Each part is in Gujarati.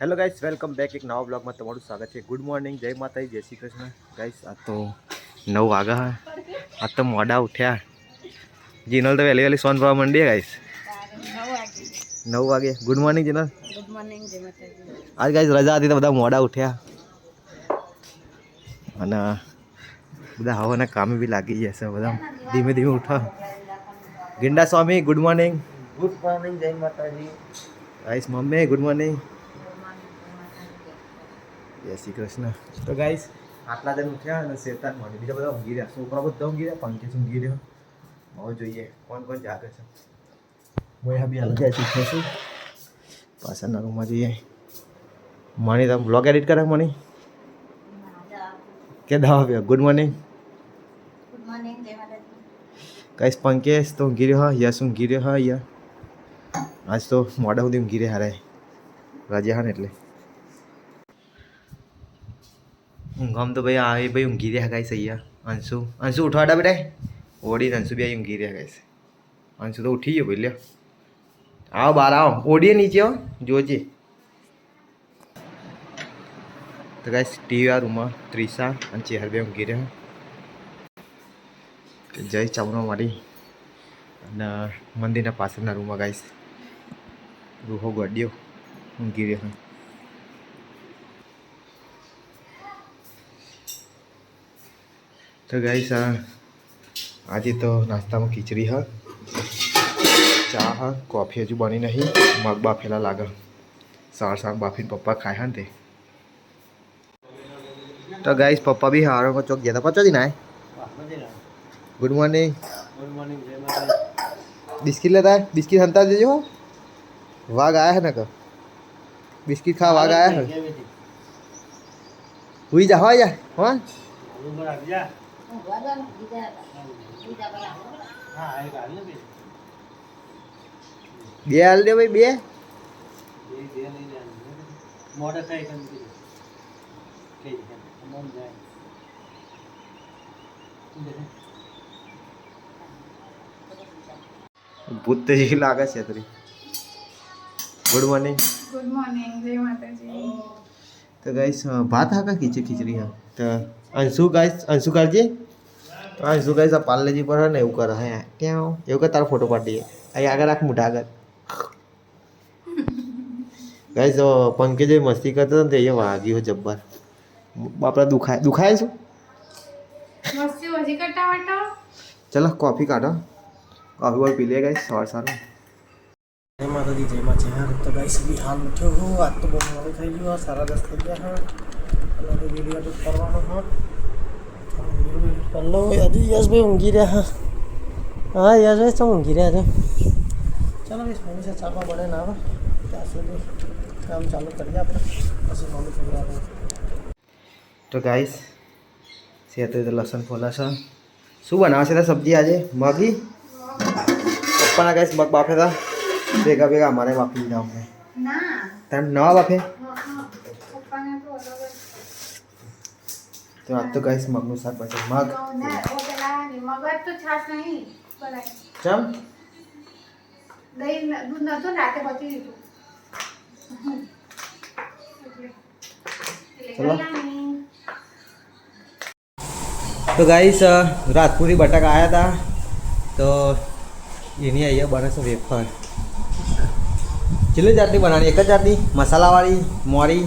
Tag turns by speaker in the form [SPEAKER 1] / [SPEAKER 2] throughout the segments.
[SPEAKER 1] હેલો ગાઈસ, વેલકમ બેક એક નવા બ્લોગમાં તમારું સ્વાગત છે. ગુડ મોર્નિંગ, જય માતાજી, જય શ્રી કૃષ્ણ. ગાઈસ આ તો 9 વાગ્યા આ તો મોડા ઉઠ્યા. જીનલ તો વહેલી વહેલી સોન પાવા માંડીએ ગાઈસ. 9 વાગે. Good morning Jinal.
[SPEAKER 2] Good morning, જય માતાજી.
[SPEAKER 1] આજ ગાઈસ રજા હતી તો બધા મોડા ઉઠ્યા અને બધા હવાના કામે બી લાગી જશે. બધા ધીમે ધીમે ઉઠા. ગિંડા સ્વામી ગુડ મોર્નિંગ.
[SPEAKER 3] ગુડ મોર્નિંગ, જય માતાજી.
[SPEAKER 1] ગાઈસ મમ્મી ગુડ મોર્નિંગ, જય શ્રી કૃષ્ણ. તો ગાઈસ આટલા જણ ઉઠ્યા અને શેતાન મળી બીજા બધા ઊંઘી રહ્યા. છોકરા બધા ઊંઘી રહ્યા, પંકેશ ઊંઘી રહ્યો. હવે જોઈએ કોણ કોણ જાગે છે. હું બી હાલ જાય શીખે છું. પાછળના રૂમમાં જઈએ. મણી તમે બ્લોગ એડિટ કરે મણી કે દાવા પીવા. Good morning.
[SPEAKER 2] ગુડ મોર્નિંગ, જય માતાજી.
[SPEAKER 1] ગાઈસ પંકેશ તો ઊંઘી રહ્યો, યશ ઊંઘી રહ્યો. હા યાર આજ તો મોડા સુધી ઊંઘી રહ્યા હારે રજા હા ને એટલે ઊંઘામ તો ભાઈ આ ભાઈ ઊંઘી રહ્યા ગાઈસ. અહીંયા અંશુ ઉઠવાડા બેટા ઓડીને અંશુ બી ઊંઘી રહ્યા ગાઈસ. અંશુ તો ઉઠી ગયો ભાઈ. લ્યો આવો બહાર આવો, ઓડીએ નીચે આવો જોજે. તો ગાઈસ ટીવી આ રૂમમાં ત્રિષા અને ચેહર બે ઊંઘી રહ્યા. જય ચાવનો મારી અને મંદિરના પાછળના રૂમમાં ગાઈસ રૂહો ગોડ્યો ઊંઘી રહ્યો. તો ગાઈસ આજે તો નાસ્તામાં ખીચડી હા, ચા હા, કોફી હજુ બની નહીં. મગ બાફેલા લાગે સાર બાફીને પપ્પા ખાય હા ને તે. તો ગાઈસ પપ્પા બી હારો ચોક ગયા હતા. પચો દી ના ગુડ મોર્નિંગ.
[SPEAKER 3] ગુડ મોર્નિંગ, જય માતાજી.
[SPEAKER 1] બિસ્કિટ લેતા है, बिस्किट हंता देजो. वाघ आया है ना का बिस्किट खा, वाघ आया है. हुई जा हो जा हाँ બે હાલ દે ભાઈ. બે
[SPEAKER 3] મોડે કઈ
[SPEAKER 1] ભૂત તો જેવી લાગે છે તરી. Good morning.
[SPEAKER 2] ગુડ મોર્નિંગ, જય માતાજી.
[SPEAKER 1] તો ગાઈસ ભાત હા કા ખીચડી હા. તો અંશુ ગાઈસ અંશુ કરજે. તો અંશુ ગાઈસ આ પાર્લેજી પર હે ને એવું કરે હે ત્યાં એવું કે તારો ફોટો પાડી દઈએ. અહીં આગળ રાખ, મોઢા આગળ. ગાઈસ પંકે જે મસ્તી કરતો હતો ને તે એ વાગ્યો જબ્બર. બાપડા દુખાય શું.
[SPEAKER 2] મસ્તી હજી કરતા વાટો.
[SPEAKER 1] ચલો કોફી કાઢો. કોફી બોલ પી લે ગાઈસ. સારું.
[SPEAKER 3] જય માતાજી, જય માતાજી. તો ગાઈસ બી હાલ ઉઠ્યો હું. આજ તો બહુ મોડું થઈ ગયું. 10:30 થઈ ગયા હા. અને વિડીયો એડિટ કરવાનો હા. પલ્લો હજુ યશભાઈ ઊંઘી રહ્યા હા. હા યશભાઈ તો ઊંઘી રહ્યા છે. ચાલો ભાઈ મમ્મી છે ચાપા બને ના આવે ત્યાં સુધી કામ ચાલુ કરીએ આપણે. પછી મમ્મી છોકરા.
[SPEAKER 1] તો ગાઈસ છે તો લસણ ફોલા છે. શું બનાવશે તો સબ્જી આજે? મગી પપ્પાના ગાઈસ મગ બાફે હતા ભેગા અમારે બાફી દીધા. અમને
[SPEAKER 2] ના
[SPEAKER 1] તમે નવા બાફે
[SPEAKER 2] પપ્પાને તો અલગ જ.
[SPEAKER 1] તો આજ તો ગાઈસ મગનું શાક બનશે. મગ
[SPEAKER 2] ઓ પેલા મગજ તો છાશ નહીં બનાય.
[SPEAKER 1] ચમ
[SPEAKER 2] દહીં દૂધ નતું રાતે બચી દીધું.
[SPEAKER 1] ચલો. તો ગાઈસ રાજપુરી બટાકા આવ્યા હતા તો એની અહીંયા બને છે વેફર. કેટલી જાતની બનાવવાની? એક જ જાતની મસાલાવાળી મોરી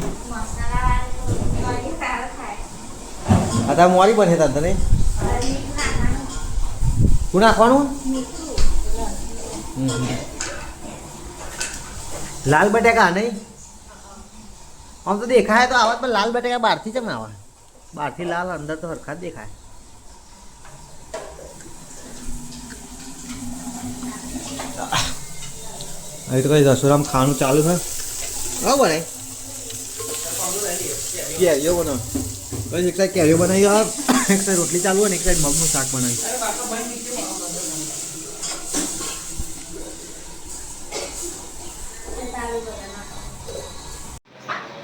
[SPEAKER 1] હતા. મોરી બને હતા તને શું નાખવાનું? લાલ બટાકા નહીં આમ તો દેખાય તો આવત, પણ લાલ બટાકા બહારથી કેમ આવે? બહારથી લાલ, અંદર તો હરખા જ દેખાય. અહીં તો કઈ રસોડામાં ખાવાનું ચાલુ છે. હા બને કેરીઓ બનાવ. બસ એક સાઈડ કેરીઓ બનાવી, એક સાઈડ રોટલી ચાલુ હોય ને એક સાઈડ મગનું શાક બનાવી.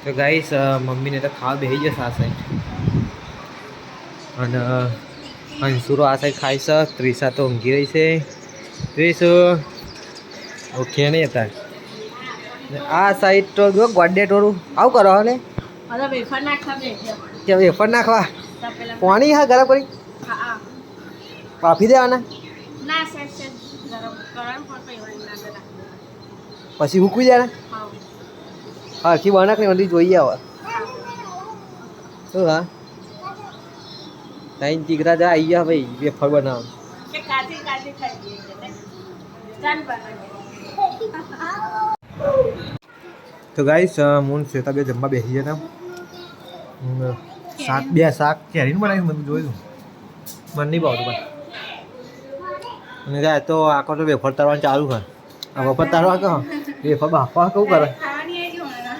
[SPEAKER 1] તો ગાઈસ મમ્મીને તો ખાવા બેસી જશે આ સાઈડ અને અંશુરો આ સાઈડ ખાય છે. ત્રિષા તો ઊંઘી રહી છે. ત્રિશ ઉઠ્યા નહીં હતા. આ સાઈડ તો જો ગોડે ટોરું આવું કરો ને
[SPEAKER 3] અરે વેફર નાખવા બે
[SPEAKER 1] કે વેફર નાખવા
[SPEAKER 3] પેલા
[SPEAKER 1] પાણી હા ગરમ કરી
[SPEAKER 3] હા
[SPEAKER 1] બાફી દેવાના
[SPEAKER 3] ના સેટ સેટ ગરમ ગરમ પણ પીવાની ના બેટા
[SPEAKER 1] પછી મૂકવી દેવાના
[SPEAKER 3] હા
[SPEAKER 1] હરખી બનાક ને બધી જોઈએ હવે શું હા તાઈન તીગરા જા આવી ગયા ભાઈ વેફર બનાવ
[SPEAKER 3] કે કાચી કાચી ખાઈ ગઈ છે ચાલ બનાવી
[SPEAKER 1] તો ગાઈસ મૂન શ્વેતા બે જમવા બેસી ગયા હતા શાક બે શાક કેરીનું બનાવ્યું મને જોયું મને નહીં ભાવતું પણ અને જાય તો આખો તો વેફર તરવાનું ચાલુ કર આ વેફર તારવા કહો વેફર બાફવા કેવું કરે
[SPEAKER 2] ખાવાની આવી હમણાં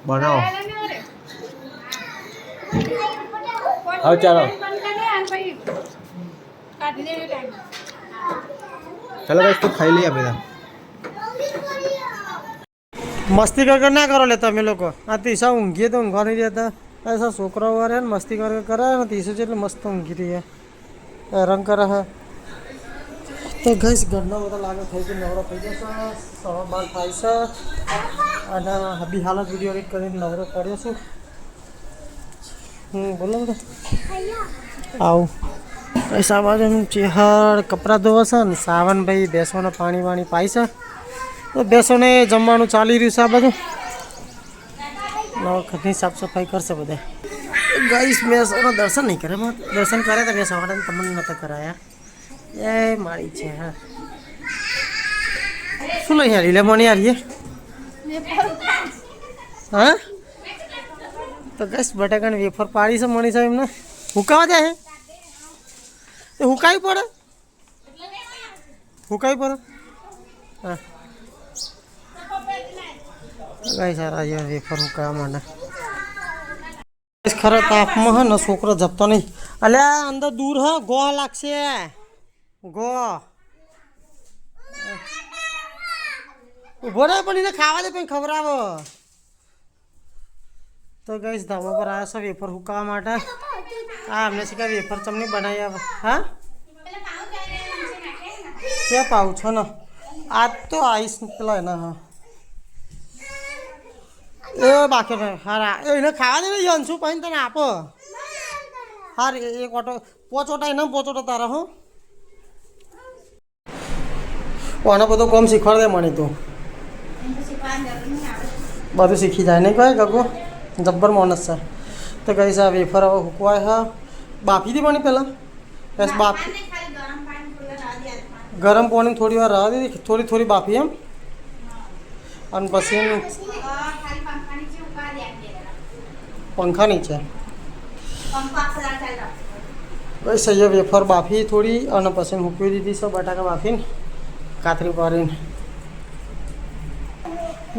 [SPEAKER 1] બનાવો હવે ચાલો
[SPEAKER 2] કાઢી દે ટાઈમ
[SPEAKER 1] ચાલો ગાઈસ તો ખાઈ લઈએ આપણે
[SPEAKER 3] મસ્તી કર ના કરો લે તમે લોકો આ તીસા ઊંઘીએ તો ઊંઘવા નહીં દેતા ऐसा છોકરાઓ વાળા ને મસ્તી કરે ને તીસું છે એટલે મસ્ત ઊંઘી રહી રંગ કરે હે તો ગઈશ ઘરના બધા લાગે થઈ ગઈ નવરો થઈ જશે 12:30 થાય છે અને હબી હાલત વિડીયો એડિટ કરીને નવરો કર્યો છું બોલો બધા આવું કઈ સાબાજુ ચેહર કપડાં ધોવા છે ને સાવનભાઈ બેસવાના પાણી વાણી પાય છે તો બેસોને જમવાનું ચાલી રહ્યું છે આ બધું વખતની સાફ સફાઈ કરશે બધા ગાઈસ બેસવાના દર્શન નહીં કરે દર્શન કરે તો બેસવાના તમને નતા કરાયા એ મારી છે હા શું લઈ હારી લે મને હારીએ હા તો ગાઈસ બટાકાની વેફર પાડી છે મણી સાહેબ એમને હુકાવા જાય એ હુકાવી પડે હા ગાઈસ સારા છે વેફર હુકાવા માંડે ખરા તાપમાં હે ને છોકરો જપતો નહીં અલ્યા અંદર દૂર હ ગો લાગશે ગો ઉભો રહે પણ એને ખાવા દે પણ ખવડાવો તો ગાઈસ ધાબા પર આવ્યા છે વેફર હુકાવા માટે હા અમને શીખા વેફર ચમની બનાવી આવે હા ક્યાં પાઉં છો ને આજ તો આવીશ પેલા એના હા એ બાકી નહીં હારા એને ખાવા દે ને અંશુ પાઈને તને આપો હાર એક ઓટો પોચોટા એને પોચોટો તારા હો કોને બધું કોમ શીખવાડ દે મને તું બધું શીખી જાય નહીં કહે ગગો જબ્બર માણસ છે તો કઈ છે વેફર હવે હુકવાય હા બાફી દી પાણી પહેલાં બસ બાફી ગરમ પાણી થોડી વાર રાહ દીધી થોડી બાફી એમ અને પછી પંખા નીચે બસ અહીંયા વેફર બાફી થોડી અને પછી મૂકવી દીધી છે બટાકા બાફીને કાતરી પાડીને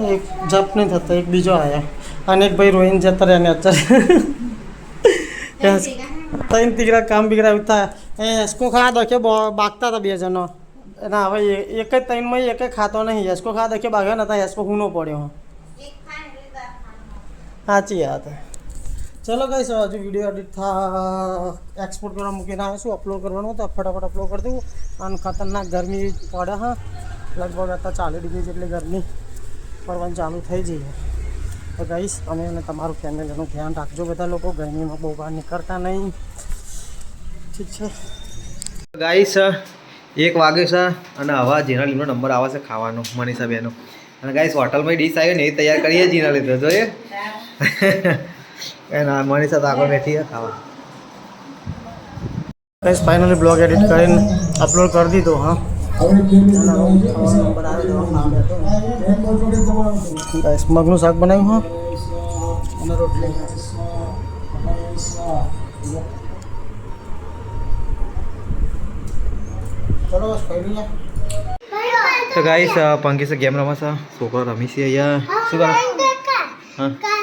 [SPEAKER 3] એક જપ નહીં થતો એક બીજો આવ્યા અને એક ભાઈ રોઈને જતા રહ્યા ને અત્યારે ત્રણ તીકરા કામ બીકરા ઉઠતા એ હેસકો ખાવા દોખે બાગતા હતા બે જણો ના હવે એક જ ત્રણમાં એક ખાતો નહીં હેસકો ખાવા દોખે બાગ્યા નતા હેસકો હુનો પડ્યો સાચી વાત ચલો ગઈ હજુ વિડીયો એડિટ એક્સપોર્ટ કરવા મૂકીને આવીશું અપલોડ કરવાનું તો ફટાફટ અપલોડ કરી દઉં અને ખતરનાક ગરમી પડે હા લગભગ અત્યારે 40 ડિગ્રી જેટલી ગરમી પડવાની ચાલુ થઈ જઈએ તો ગઈશ અમે અને તમારું ફેમિલીનું ધ્યાન રાખજો બધા લોકો ગરમીમાં બહુ બહાર નીકળતા નહીં ઠીક છે
[SPEAKER 1] ગાઈસ 1 વાગે છે અને હવા જીના લીધો નંબર આવે છે ખાવાનો મનીષા બેનો અને ગાઈસ હોટલમાં ડીશ આવી ને એ તૈયાર કરીએ જીના લીધો જોઈએ ના મનીષા તો આગળ બેઠી ખાવા
[SPEAKER 3] ગાઈસ ફાઇનલી બ્લોગ એડિટ કરીને અપલોડ કરી દીધો હા ગાઈસ મગનું શાક બનાવ્યું હા અને રોટલી ચલો બસ ખાઈ લઈએ
[SPEAKER 1] તો ગાઈસ પંકી સે ગેમ રમા છે છોકરો રમી છે અહીંયા શું કરે હા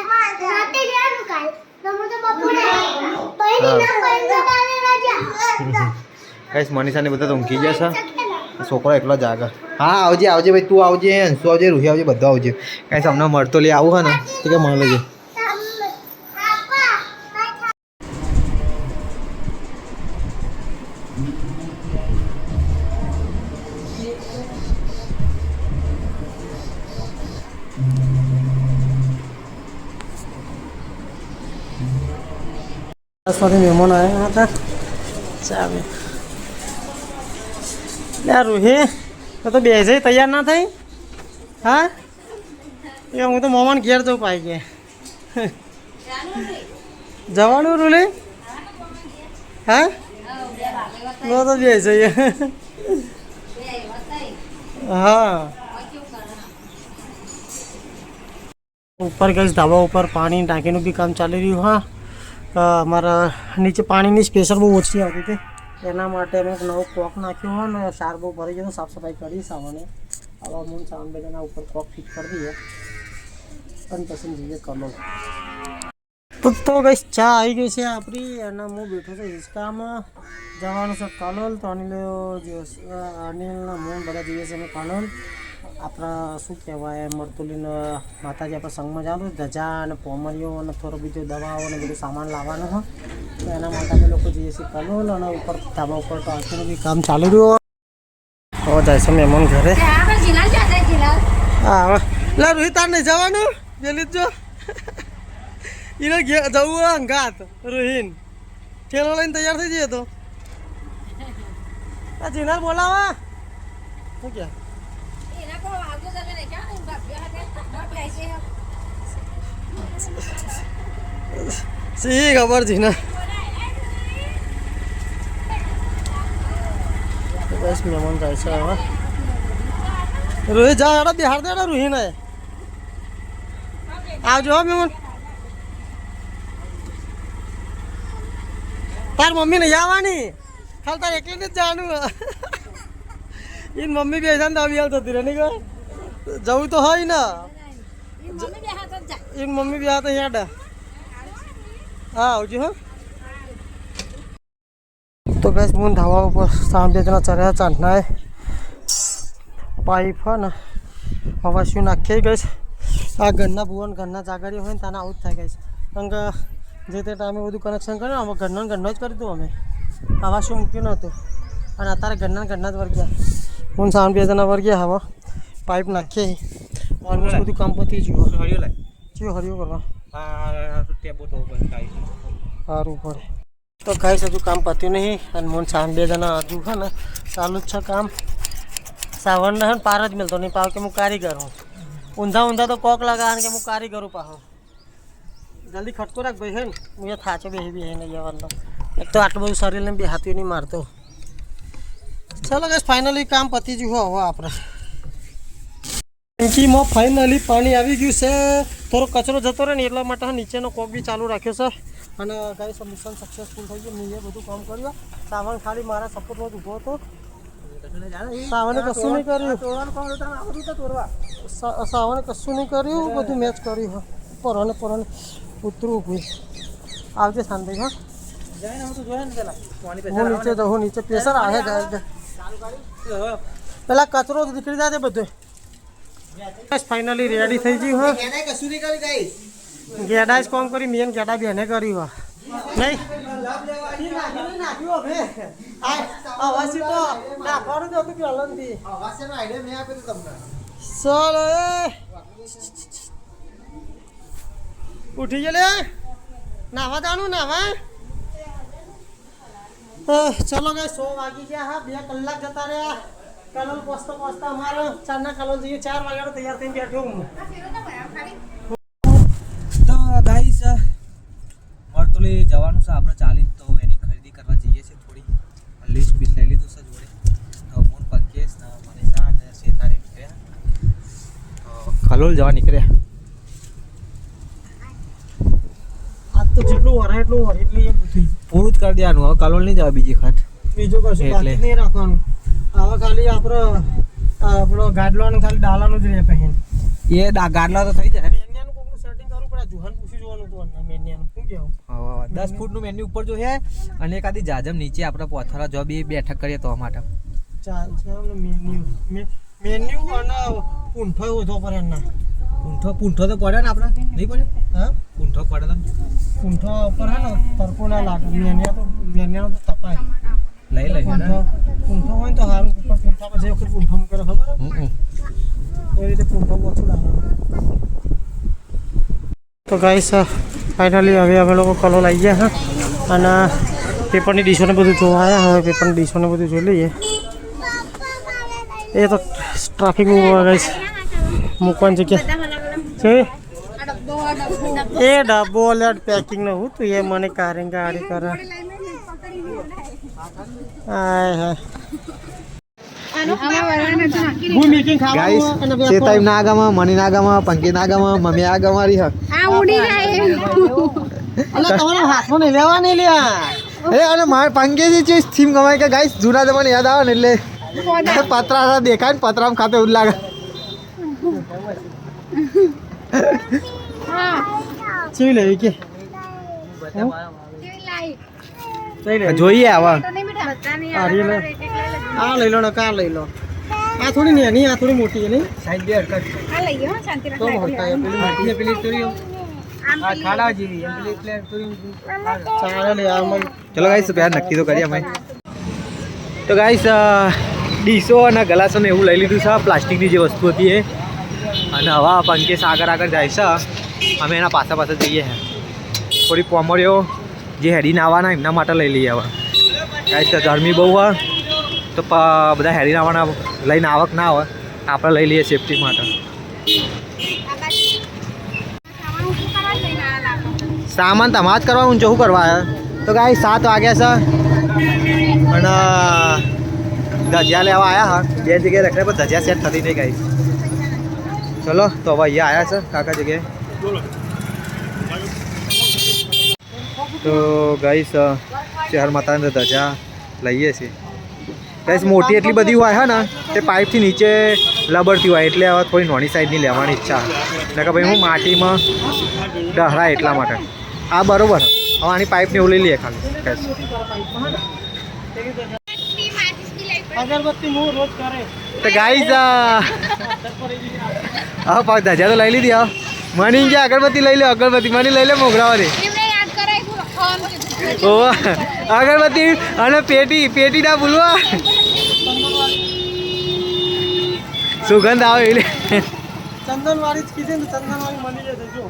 [SPEAKER 1] ગાઈસ મનીષાને બધા તો ઊંઘી ગયા છે છોકરો એકલો જાગે હા આવજે ભાઈ તું આવજે અંશુ આવજે રૂહી આવજે બધા આવજે ગાઈસ અમને મળતો લઈ આવું હે ને તો કે મળે છે
[SPEAKER 3] सारे मेहमान आए यहाँ था चाबी यार रूही तो बेसे तैयार ना થઈ હા એ હું તો મોમાન ઘેર જવું પાઈ કે જવાનું રૂલી હા નો તો બેસે हाँ ऊपर गए ढाबा ऊपर पानी टाँकी भी काम चाली रही हाँ अमरा नीचे पानी स्पेशल बहुत ओછી आती थी एना माटे अमे नवो कॉक नाख्यो हो ने सार बहु भरी गयो साफ सफाई करी सावने अब अमून सावन बेजना ऊपर कॉक फिट कर दिए पण पसंद जीए कलो तो गई चा आई गई है आपरी एना मु बैठो छे हिचकाમાં જવાનું છે કાલોલ તો અનિલના મોન બધા જઈએ છે અમે કાલોલ આપણા શું કહેવાય મરતુલીને માતાજી આપણા સંઘમાં જવાનું ધજા અને પોમરીઓ અને થોડો બીજો દવાઓ અને બધું સામાન લાવવાનું હોય તો એના માટે અમે લોકો જઈએ છીએ કાલોલ અને ઉપર ધાબા ઉપર તો આખીનું બી કામ ચાલી રહ્યું હવે જાય છે મહેમાન ઘરે હા લે રોહિત તાર નહીં જવાનું પેલી જ જો એને જવું અંગાત રોહિન ઠેલો લઈને તૈયાર થઈ જઈએ તો આ જીનાર બોલાવા શું કે સી ખબર જીના બસ મહેમાન જાય છે હવે રોહિત જા એડા બિહાર દે એડા રોહિન આવજો હા મહેમાન તાર મમ્મી નહીં આવવાની ખાલી તાર એકલી જ જવાનું એની મમ્મી બેસા ને આવી હાલ થતી રહે નહીં જવું તો હોય ને એની મમ્મી બી હા તો યાદ હા આવજો હા તો ગેસ મૂન ધાવા ઉપર સાંજે જણા ચર્યા ચાંદના પાઇપ હોય ને હવા શું નાખી ગઈ આ ઘરના ભુવન ઘરના જાગરીઓ હોય ને તાના આવું જ થાય ગઈ કારણ કે જે તે ટાઈમે બધું કનેક્શન કર્યું અમે ઘરનો જ કરી દઉં અમે હવા શું મૂક્યું નહોતું અને અત્યારે ઘરના જ વર્ગ્યા હું સાઉન્ડ બે જણા વર્ગ્યા હવા પાઇપ નાખીએ ઓલમોસ્ટ બધું કામ પતી ગયું હરિયો લાય ચિયો હરિયો કરવા સારું પડે તો ખાઈશ હજુ કામ પત્યું નહીં અને મોન સાઉન્ડ બે જણા હજુ છે ને ચાલુ જ છે કામ સાવરને હે પાર જ મળતો નહીં પાવ કે હું કારીગર હું ઊંધા તો કોક લગાવવાનું કે હું કારીગરું પાહો જલ્દી ખટકો રાખ ભાઈ હે ને હું થાચો બેસી નહીં જવાનો એક તો આટલું બધું શરીરને બે હાથું નહીં મારતો ચાલો ગેસ ફાઇનલી કામ પતી ગયું હવે આપણે ટેન્કીમાં ફાઇનલી પાણી આવી ગયું છે થોડો કચરો જતો રહે ને એટલા માટે નીચેનો કોક બી ચાલુ રાખ્યો છે અને ગાઈસ મિશન સક્સેસફુલ થઈ ગયું મેં બધું કામ કર્યું સાવન ખાલી મારા સપોર્ટમાં ઊભો હતો સાવને કશું નહીં કર્યું સાવને કશું નહીં કર્યું બધું મેચ કર્યું પરોને ઉતરવું ભાઈ આવજે શાંતિ હા હું નીચે જાઉં નીચે પ્રેશર આવે જાય પેલા કચરો નીકળી જાય બધું ફાઇનલી રેડી થઈ ગયું હા ગેડા જ કામ કરી મેન ગેડા બેને કર્યું હા નહીં ચાલો ઉઠી ગયેલે નાવા જાણું નાવા ચલો ગઈ 100 વાગી ગયા હા 2 કલાક જતા રહ્યા કલોલ પહોંચતા અમારે 4 કલોલ જઈએ 4 વાગ્યાનો તૈયાર થઈને બેઠો હું
[SPEAKER 1] તો ગાઈસ વર્તુલી જવાનું છે આપણે ચાલી તો એની ખરીદી કરવા જઈએ છીએ થોડી લિસ્ટ બી લઈ લીધું છે જોડે તો મોન પંકેશ મનીષા અને સેતારે નીકળ્યા કલોલ જવા નીકળ્યા
[SPEAKER 3] તો જેટલું વરાય એટલું વરાય એટલે એ બધું
[SPEAKER 1] પૂરું જ કરી દેવાનું હવે કલોલ નહીં જવા બીજી વખત
[SPEAKER 3] બીજું કશું બાકી નહીં રાખવાનું હવે ખાલી આપણો ગાડલો અને ખાલી ડાલાનું જ રહે પહેન
[SPEAKER 1] એ ગાડલા તો થઈ જાય
[SPEAKER 3] મેન્યાનું કોકનું સેટિંગ કરવું પડે જુહાન પૂછી જોવાનું હતું મેન્યાનું શું કહેવું
[SPEAKER 1] 10 ફૂટનું મેન્યુ ઉપર જો છે અને એકાદી જાજમ નીચે આપણે પોથરા જો બી બેઠક કરીએ તો માટે
[SPEAKER 3] ચાલશે મેન્યુ અને પૂંઠો ઓછો પડે ના
[SPEAKER 1] પૂંઠો તો પડે ને આપણે નહીં પડે
[SPEAKER 3] હા
[SPEAKER 1] પૂંઠો પડે તો
[SPEAKER 3] પૂંઠો ઉપર હે ને તરકો ના લાગે મેન્યાનો તો તપાય
[SPEAKER 1] લઈ
[SPEAKER 3] પૂંઠો હોય તો સારું ઉપર પૂંઠા પછી વખત પૂંઠો મૂકે ખબર એ રીતે પૂંઠો ઓછું લાગે તો ગાઈસ ફાઇનલી હવે અમે લોકો કલોલ આવી ગયા હા અને પેપરની ડીશોને બધું જોવા આવ્યા. હવે પેપરની ડીશોને બધું જોઈ લઈએ. એ તો ટ્રાફિક ગાઈસ મૂકવાની જગ્યા છે. એ ડબ્બો લેટ પેકિંગ નું હું તું એ મને કારે ગાડી કરે. હાય હાય હું મીટિંગ
[SPEAKER 1] ગાઈસ
[SPEAKER 3] ખાવાનું
[SPEAKER 1] તે ટાઈમ ના આગામાં મની ના આગામાં પંકી ના આગામાં મમ્મી આગામાં રહી હ
[SPEAKER 3] અલા તમારા હાથમાં નહીં લેવા નહીં લ્યા.
[SPEAKER 1] અરે અને મારે પંકેજી ચીજ થીમ ગમાય કે ગાઈસ જૂના જમાને યાદ આવે ને એટલે પતરા દેખાય ને પતરામાં ખાતે એવું લાગે.
[SPEAKER 3] ચીવી લેવી કે
[SPEAKER 1] જોઈએ આવા
[SPEAKER 3] આ લઈ લો ને કાર લઈ લો. આ થોડી ને નહીં, આ થોડી મોટી છે નહીં.
[SPEAKER 1] સાઈડ બે હરકત
[SPEAKER 3] તો મોટા છે. પેલી મોટી છે, પેલી થોડી
[SPEAKER 1] આ ખાડા જેવી પેલી પ્લેટ
[SPEAKER 3] ચાલે લે આ મય.
[SPEAKER 1] ચલો ગાઈસ પ્યાર નક્કી તો કરીએ અમે. તો ગાઈસ ડીશો અને ગ્લાસો ને એવું લઈ લીધું છે પ્લાસ્ટિકની જે વસ્તુ હતી એ. અને હવે પંકેશ આગળ જાય છે, અમે એના પાછા જઈએ છે. થોડી પોમરીઓ જે હેડીને આવવાના એમના માટે લઈ લઈએ. હવે ગાઈસ ગરમી બહુ હોય તો બધા હેડીને આવવાના લઈને આવક ના આવે, આપણે લઈ લઈએ સેફટી માટે. સામાન તમારે જ કરવા ઊંચો શું કરવા આવ્યા? તો ગાઈસ 7 વાગ્યા છે અને ધજિયા લેવા આવ્યા હા. બે જગ્યાએ રખડે પણ ધજિયા સેટ થતી નહીં ગાઈસ. ચલો તો હવે અહીંયા આવ્યા છે કાકા જગ્યાએ. તો ગાઈસ શહેર માતાને ધજા લઈએ છીએ. ગાઈસ મોટી એટલી બધી હોય છે ને તે પાઇપથી નીચે લબડતી હોય એટલે હવે થોડી નાની સાઈડની લેવાની ઈચ્છા ને કે ભાઈ હું માટીમાં ડહરાય એટલા માટે. આ બરોબર હવે આની પાઇપને એવું લઈ લઈએ ખાલી.
[SPEAKER 3] અગરબત્તી હું રોજ કરે.
[SPEAKER 1] તો ગાઈસ હા ધજા તો લઈ લીધી. હવે મની ગયા અગરબત્તી લઈ લે, અગરબત્તી મની લઈ લે મોગરાવાની. ઓ અગરબત્તી અને પેટી ના ભૂલવા. સુગંધ આવે એટલે
[SPEAKER 3] ચંદન વાળી જ કીધી ને, ચંદન વાળી મળી જશે જો.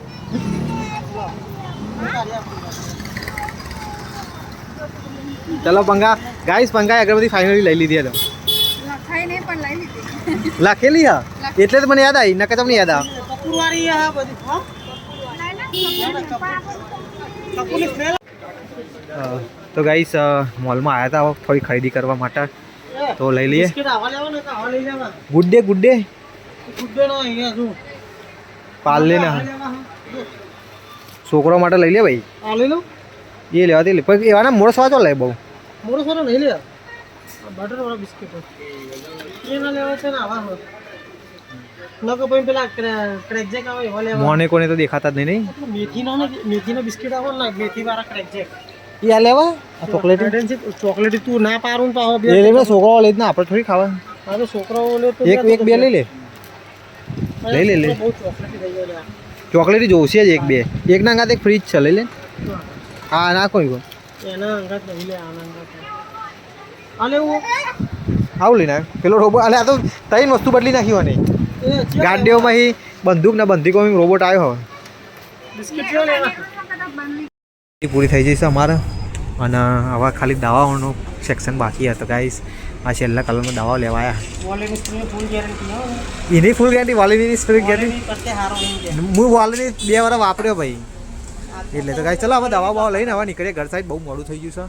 [SPEAKER 1] ચલો પંગા ગાઈસ પંગા અગરબત્તી ફાઇનલી લઈ લીધી. તો લખેલી હા એટલે તો મને યાદ આવી, નકર તમને યાદ આવે.
[SPEAKER 3] કપૂરવાળી આ બધી હા. કપૂરની સ્મેલ.
[SPEAKER 1] તો ગાઈસ મોલમાં આવ્યા હતા થોડી ખરીદી કરવા માટે, તો લઈ લઈએ.
[SPEAKER 3] બિસ્કિટ આવા લેવા ને તો આવા લઈ લેવા.
[SPEAKER 1] ગુડ ડે
[SPEAKER 3] ગુડ્ડે નો અહીંયા જો
[SPEAKER 1] પાર્લે ના છોકરો માટે લઈ લે ભાઈ.
[SPEAKER 3] આ લઈ લો.
[SPEAKER 1] એ લેવા તે લે પણ એવાના મોડો સ્વાદ લે બહુ
[SPEAKER 3] મોરો સોરો લઈ લે. બટર વાળા બિસ્કિટ એના લેવા છે ને આવા હો. નકો પછી પેલા ક્રેકજેક આવે એવા લેવા.
[SPEAKER 1] મોને કોને તો દેખાતા જ નહીં.
[SPEAKER 3] મેથીનો બિસ્કિટ આવે ને મેથી વાળા ક્રેકજેક
[SPEAKER 1] એ આ લેવા
[SPEAKER 3] ચોકલેટી તું ના પારું પાહો બે
[SPEAKER 1] એ લે છોકરો લઈ જ ના આપણે થોડી ખાવા.
[SPEAKER 3] હા તો છોકરાઓ લે તો
[SPEAKER 1] એક બે લઈ લે. લઈ લે.
[SPEAKER 3] બહુ ચોકલેટી થઈ ગયા.
[SPEAKER 1] ચોકલેટી જોશે જ એક બે. એક ના અંગાત એક ફ્રીજ છે લઈ લે. હા ના કોઈ
[SPEAKER 3] એના અંગાત નહીં લે આના અંગાત. આલે હું
[SPEAKER 1] આવું લઈને આવ્યો પેલો રોબોટ. અલે આ તો 3 વસ્તુ બદલી નાખી હોય નહીં. ગાડીઓમાં બંદૂક ના બંદૂકોમાં રોબોટ આવ્યો હવે.
[SPEAKER 3] બિસ્કિટ લો લેવા.
[SPEAKER 1] પૂરી થઈ જશે અમારે અને હવે ખાલી દવાઓનું સેક્શન બાકી હતું ગાઈસ. આ છેલ્લા કલરમાં દવાઓ લેવાયા.
[SPEAKER 3] વોલેની સ્પ્રે ફૂલ ગેરંટી હો.
[SPEAKER 1] એની ફૂલ ગેરંટી વોલેની સ્પ્રે ગેરંટી.
[SPEAKER 3] કરતે હારો નહીં કે
[SPEAKER 1] હું વોલેની 2 વાર વાપર્યો ભાઈ એટલે. તો ગાઈસ ચલો હવે દવા બવા લઈને હવે નીકળીએ ઘર સાઈડ. બહુ મોડું થઈ ગયું છે.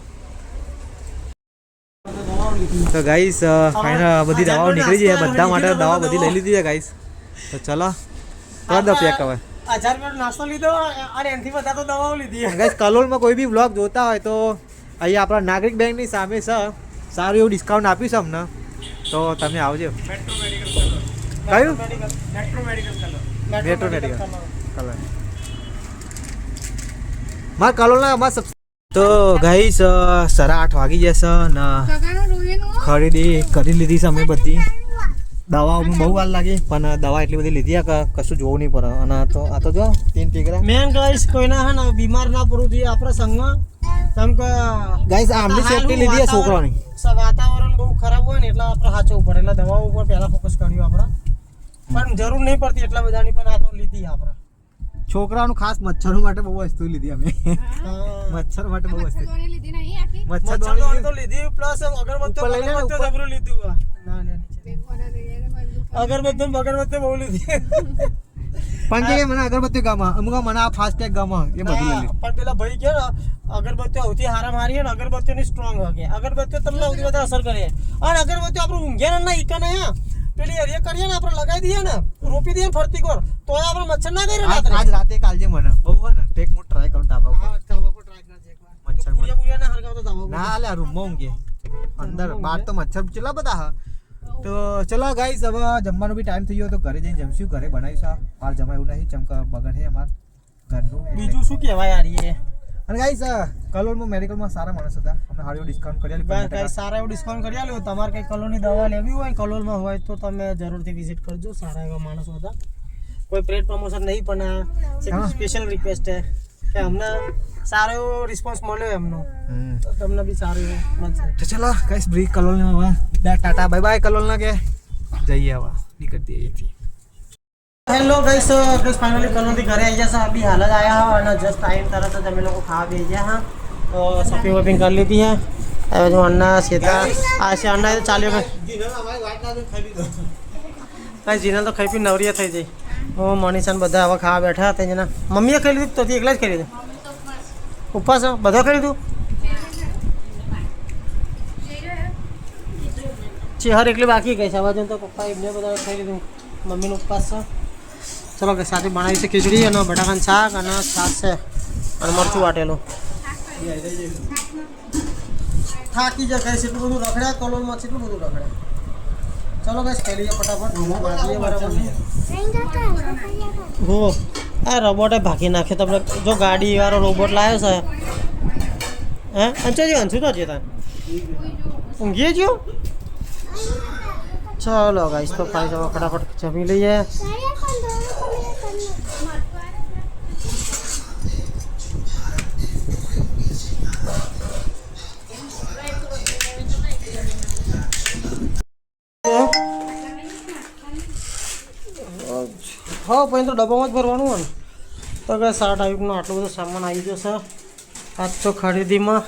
[SPEAKER 1] તો ગાઈસ ફાઇનલ બધી દવાઓ નીકળી જાય બધા માટે દવા બધી લઈ લીધી છે ગાઈસ. તો ચલો કરી દો પેક હવે.
[SPEAKER 3] 1000 રૂપિયાનો નાસ્તો લીધો અને એનાથી બધા તો દવાઓ લીધી.
[SPEAKER 1] ગાઈસ કલોલમાં કોઈ બી બ્લોગ જોતા હોય તો અહીંયા આપણા નાગરિક બેંકની સામે છે, સારું એવું ડિસ્કાઉન્ટ આપ્યું છે અમને, તો તમે આવજો. કયું? મેટ્રો મેડિકલ કલર મારા કલોલના અમારા. તો ગાઈસ 8:30 વાગી જશે ને ખરીદી કરી લીધી છે અમે બધી. દવાઓમાં બહુ વાર લાગી પણ દવા એટલી બધી લીધી કે કશું જોવું નહીં પડે. અને આ તો જો 3 ટીકરા
[SPEAKER 3] મેન ગાઈસ કોઈના હે ને બીમાર ના પડવું જોઈએ આપણા સંગમાં. કેમ કે
[SPEAKER 1] ગાઈસ આમની સેફટી લીધી છે છોકરાની.
[SPEAKER 3] વાતાવરણ બહુ ખરાબ હોય ને એટલે આપણે સાચવવું પડે. એટલે દવાઓ ઉપર પહેલા ફોકસ કર્યું આપણે, પણ જરૂર નહીં પડતી એટલા બધાની, પણ આ તો લીધી આપણે.
[SPEAKER 1] છોકરાઓનું ખાસ મચ્છરો માટે બહુ વસ્તુ લીધી અમે મચ્છર માટે બહુ વસ્તુ
[SPEAKER 2] લીધી નહીં આખી
[SPEAKER 1] મચ્છર
[SPEAKER 3] મચ્છરદાની તો લીધી પ્લસ
[SPEAKER 1] ઉપર લઈ લે ને,
[SPEAKER 3] અગરબત્તી
[SPEAKER 1] ઉપર.
[SPEAKER 3] જબરું લીધું ના લે નીચે
[SPEAKER 2] કોના લઈ ગયા
[SPEAKER 3] અગરબત્તી બહુ લીધી
[SPEAKER 1] પણ કે મને અગરબત્તી ગમે અમુક મને આ ફાસ્ટ ટેગ ગમે એ બધું લઈ લે
[SPEAKER 3] પણ પેલા ભાઈ કે ને અગરબત્તીઓ સૌથી હારા મારી ને અગરબત્તીઓની સ્ટ્રોંગ હોય અગરબત્તીઓ તમને સૌથી વધારે અસર કરે અને અગરબત્તીઓ આપણે ઊંઘ્યા ના ઈકા ને પેલી એરિયા કરીએ ને આપણે લગાવી દઈએ ને રોપી દઈએ ને ફરતી કોર તો આપણે મચ્છર ના કરે
[SPEAKER 1] આજ રાતે કાલજે મને બહુ હોય ને ટેક હું ટ્રાય કરું ધાબા ઉપર મચ્છર
[SPEAKER 3] પૂરિયા પૂરિયા ના હરગાવતો ધાબા ઉપર.
[SPEAKER 1] ના લે રૂમમાં ઊંઘે અંદર બહાર તો મચ્છર કેટલા બધા હા તો ચલો ગાઈસ હવે જમવાનો બી ટાઈમ થઈ ગયો તો ઘરે જઈને જમશું ઘરે બનાવીશું બહાર જમા એવું નહીં ચમકા બગડ છે અમાર ઘરનું
[SPEAKER 3] બીજું શું કહેવાય યાર એ
[SPEAKER 1] અને ગાઈસ કલોલમાં મેડિકલમાં સારા માણસ હતા અમને હારી ડિસ્કાઉન્ટ કરી આપ્યું
[SPEAKER 3] કઈ સારા એવું ડિસ્કાઉન્ટ કરી આલ્યું તમારે કઈ કલોની દવા લેવી હોય કલોલમાં હોય તો તમે જરૂરથી વિઝિટ કરજો સારા એવા માણસો હતા કોઈ પેડ પ્રમોશન નહીં પણ આ સ્પેશિયલ રિક્વેસ્ટ છે કે અમને સારો એવો રિસ્પોન્સ મળ્યો એમનો તો તમને બી સારું એવું મળશે
[SPEAKER 1] તો ચલો ગાઈસ બ્રેક કલોલમાં હવે ટાટા બાય બાય કલોલના કે જઈએ હવે નીકળતી અહીંથી
[SPEAKER 3] હેલો ગાઈસ ગાઈસ ફાઇનલી કલોલથી ઘરે આવી જશે અભી હાલ જ આયા હા અને જસ્ટ ટાઈમ તરત જ અમે લોકો ખાવા બેસી ગયા હા તો શોપિંગ વોપિંગ કરી લીધી है હવે જો અન્ના સીધા આ છે અન્ના તો ચાલ્યો ભાઈ જીનલ તો ખાઈ પી નવરીયા થઈ જઈ ઓ મનીષાને બધા હવે ખાવા બેઠા હતા જેના મમ્મીએ ખાઈ લીધું તો એકલા જ ખાઈ લીધું ઉપવાસ બધા ખાઈ લીધું ચેહર એકલી બાકી ગઈ છે હવે જો તો પપ્પા એમને બધા ખાઈ લીધું મમ્મીનો ઉપવાસ છે ચલો કે સાથે બનાવી છે ખીચડી અને બટાકાનું શાક અને છાશ છે અને મરચું વાટેલું થાકી જાય કઈ એટલું બધું રખડ્યા કલોલમાં એટલું બધું રખડ્યા ચલો કઈ ખાઈ લઈએ ફટાફટ હો આ રોબોટે ભાગી નાખે તમને જો ગાડી વાળો રોબોટ લાવ્યો છે હે અંચો અંશુ તો છે તાન ઊંઘી ગયો ચલો ગાઈસ તો ખાઈ જાવ ફટાફટ જમી લઈએ હા પછી તો ડબ્બામાં જ ભરવાનું હોય ને તો કે 7 ટાઈપનો આટલો બધો સામાન આવી જશે આજ તો ખરીદીમાં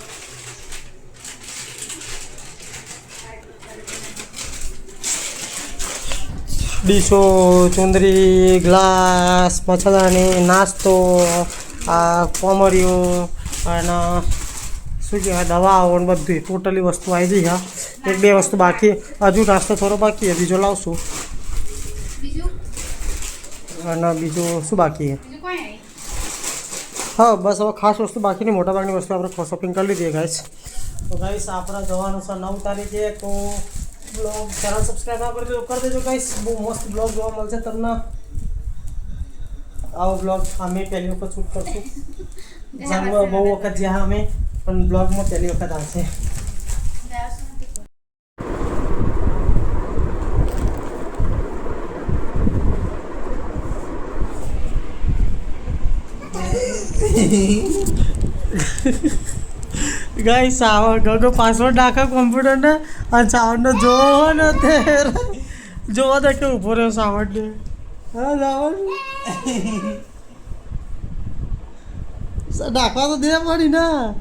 [SPEAKER 3] ડીશો ચુંદરી ગ્લાસ મચ્છરદાની નાસ્તો આ કોમરિયું અને શું કહેવાય દવાઓ ને બધું ટોટલી વસ્તુ આવી જઈ હા 1-2 વસ્તુ બાકી હજુ નાસ્તો થોડો બાકી છે બીજો લાવશું અને બીજું શું બાકી છે હા બસ હવે ખાસ વસ્તુ બાકી નહીં મોટાભાગની વસ્તુ આપણે શોપિંગ કરી લીધી ગાઈસ તો ગાઈસ આપણે જવાનું છે 9 તારીખે તો બ્લોગ ચેનલ સબસ્ક્રાઈબ ના કરી દેજો ગાઈસ બહુ મસ્ત બ્લોગ જોવા મળશે તમને આવો બ્લોગ અમે પહેલી વખત શૂટ કરશું જાણવા બહુ વખત જ્યાં અમે પણ બ્લોગમાં પહેલી વખત આવશે ગાઈસ સાવર ગગો પાસવર્ડ નાખો કોમ્પ્યુટરને અને સાવરને જોવો ને તે જોવો તો કે ઊભો રહ્યો સાવરને હા સાવર નાખવા તો દે પડી ના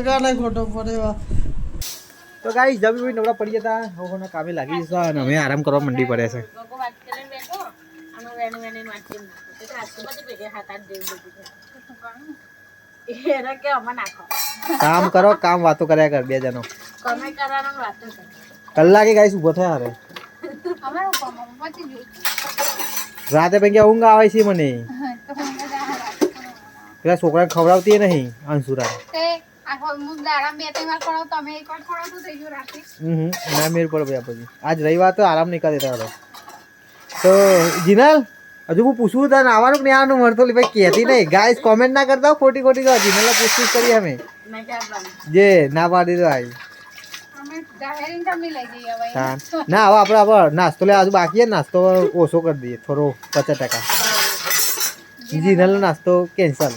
[SPEAKER 3] ગગાને ખોટો પડે
[SPEAKER 1] તો ગાઈસ જમી બી નવરા પડી જતા હવે કામે લાગી જશે અને અમે આરામ કરવા મંડી પડે છે કામ કરો કામ વાતો કર્યા કર બે જણો કલાકે ગાઈસ ઉભો થયા હારે રાતે પછી ઊંઘ આવે છે મને પેલા છોકરાને ખવડાવતી નહીં અંશુરા ના મેર પડે ભાઈ પછી આજ રવિવાર તો આરામ નહીં કરી દેતા તો જીનલ હજુ હું પૂછવું તને આવવાનું કે નહીં આવવાનું મળતો ભાઈ કહેતી નહીં ગાઈસ કોમેન્ટ ના કરતા ખોટી ખોટી તો જીનલ પૂછપૂછ કરી અમે જે ના પાડી દો આવી ના હવે આપણે નાસ્તો લે હજુ બાકી છે નાસ્તો ઓછો કરી દઈએ થોડો 50% જીનલનો નાસ્તો કેન્સલ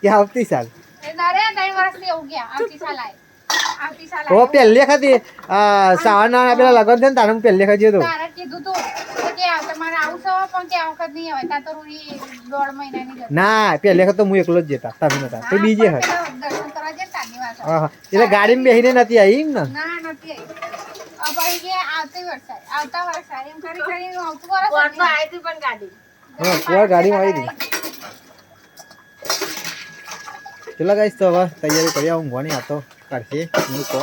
[SPEAKER 1] આવતી સાલ
[SPEAKER 2] આવતી સાલ
[SPEAKER 1] ઓ પહેલી વખત સાવરના પેલા લગન છે ને તારે હું પહેલી વખત જતો
[SPEAKER 2] તારે કીધું તું કે તમારે આવું છો પણ કે આ વખત નહીં આવે ત્યાં તો રૂડી 1.5 મહિનાની જતી.
[SPEAKER 1] ના પહેલી વખત તો હું એકલો જ જતા તમે નતા તો બીજી વખત
[SPEAKER 2] પેલા દર્શન કરવા જઈએ ને તારની વાત.
[SPEAKER 1] હા એટલે ગાડીમાં બેસીને નથી આવી એમ ને
[SPEAKER 2] ના નથી આવી. કે આવતા વર્ષે એમ કરી આવતું વર્ષ
[SPEAKER 1] કોઈ ગાડીમાં આવી હતી ચલો ગાઈસ તો હવે તૈયારી કરી ઊંઘવાની આ તો કરશે હું કહો